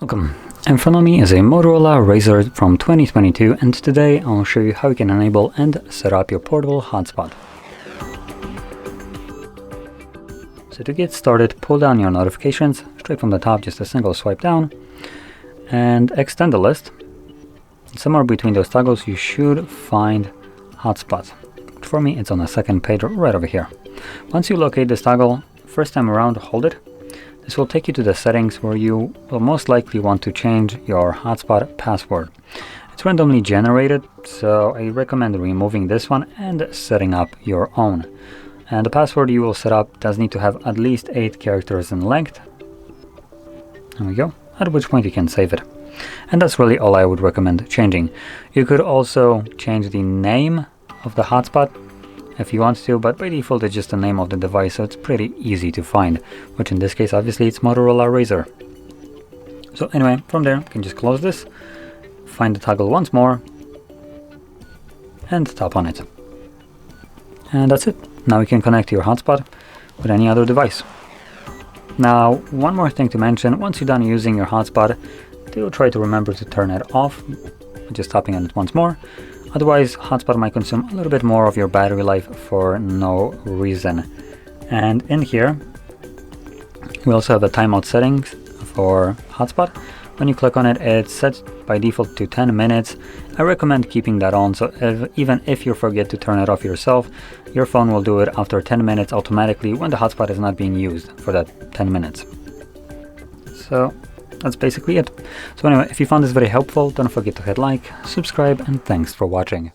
Welcome. In front of me is a Motorola Razr from 2022, and today I'll show you how you can enable and set up your portable hotspot. So to get started, pull down your notifications straight from the top, just a single swipe down, and extend the list. Somewhere between those toggles you should find hotspot. For me it's on the second page right over here. Once you locate this toggle, first time around hold it. This will take you to the settings where you will most likely want to change your hotspot password. It's randomly generated, so I recommend removing this one and setting up your own. And the password you will set up does need to have at least 8 characters in length. There we go, at which point you can save it. And that's really all I would recommend changing. You could also change the name of the hotspot if you want to, but by default it's just the name of the device, so it's pretty easy to find, which in this case obviously it's Motorola Razr. So anyway, from there you can just close this, find the toggle once more and tap on it. And that's it. Now you can connect to your hotspot with any other device. Now one more thing to mention: once you're done using your hotspot, do try to remember to turn it off, just tapping on it once more. Otherwise, hotspot might consume a little bit more of your battery life for no reason. And in here, we also have the timeout settings for hotspot. When you click on it, it's set by default to 10 minutes. I recommend keeping that on, so even if you forget to turn it off yourself, your phone will do it after 10 minutes automatically when the hotspot is not being used for that 10 minutes. So that's basically it. So anyway, if you found this very helpful, don't forget to hit like, subscribe, and thanks for watching.